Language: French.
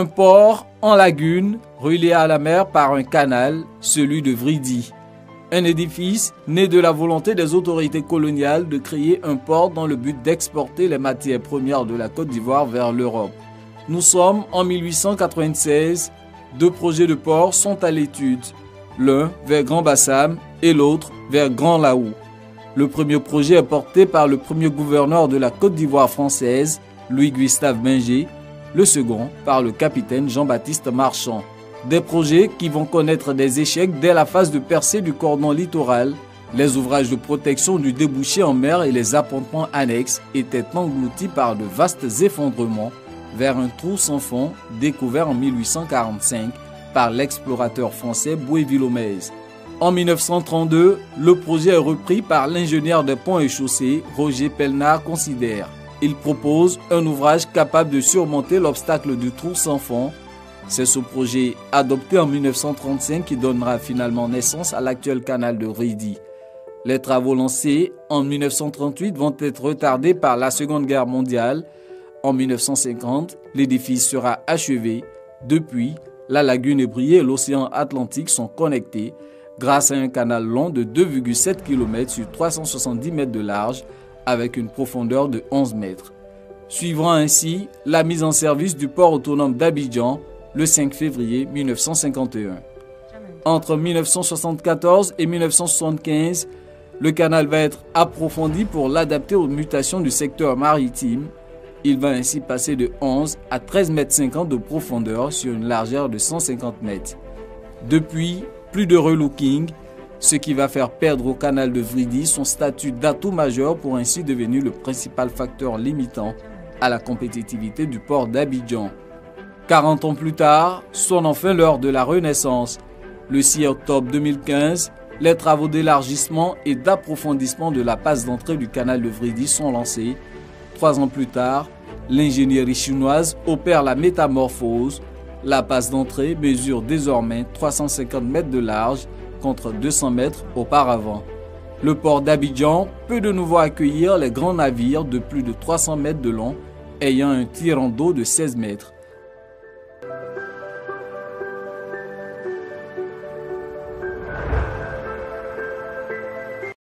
Un port en lagune relié à la mer par un canal, celui de Vridi. Un édifice né de la volonté des autorités coloniales de créer un port dans le but d'exporter les matières premières de la Côte d'Ivoire vers l'Europe. Nous sommes en 1896, deux projets de port sont à l'étude, l'un vers Grand Bassam et l'autre vers Grand Laou. Le premier projet est porté par le premier gouverneur de la Côte d'Ivoire française, Louis-Gustave Binger, le second par le capitaine Jean-Baptiste Marchand. Des projets qui vont connaître des échecs dès la phase de percée du cordon littoral. Les ouvrages de protection du débouché en mer et les appontements annexes étaient engloutis par de vastes effondrements vers un trou sans fond découvert en 1845 par l'explorateur français Boué-Villomèze. En 1932, le projet est repris par l'ingénieur des ponts et chaussées Roger Pelnard-Considère. Il propose un ouvrage capable de surmonter l'obstacle du trou sans fond. C'est ce projet adopté en 1935 qui donnera finalement naissance à l'actuel canal de Vridi. Les travaux lancés en 1938 vont être retardés par la Seconde Guerre mondiale. En 1950, l'édifice sera achevé. Depuis, la lagune ébriée et l'océan Atlantique sont connectés grâce à un canal long de 2,7 km sur 370 mètres de large avec une profondeur de 11 mètres. Suivra ainsi la mise en service du port autonome d'Abidjan le 5 février 1951. Entre 1974 et 1975, le canal va être approfondi pour l'adapter aux mutations du secteur maritime. Il va ainsi passer de 11 à 13,50 m de profondeur sur une largeur de 150 mètres. Depuis, plus de relooking, ce qui va faire perdre au canal de Vridi son statut d'atout majeur pour ainsi devenir le principal facteur limitant à la compétitivité du port d'Abidjan. 40 ans plus tard, sonne enfin l'heure de la Renaissance. Le 6 octobre 2015, les travaux d'élargissement et d'approfondissement de la passe d'entrée du canal de Vridi sont lancés. 3 ans plus tard, l'ingénierie chinoise opère la métamorphose. La passe d'entrée mesure désormais 350 mètres de large contre 200 mètres auparavant. Le port d'Abidjan peut de nouveau accueillir les grands navires de plus de 300 mètres de long ayant un tirant d'eau de 16 mètres.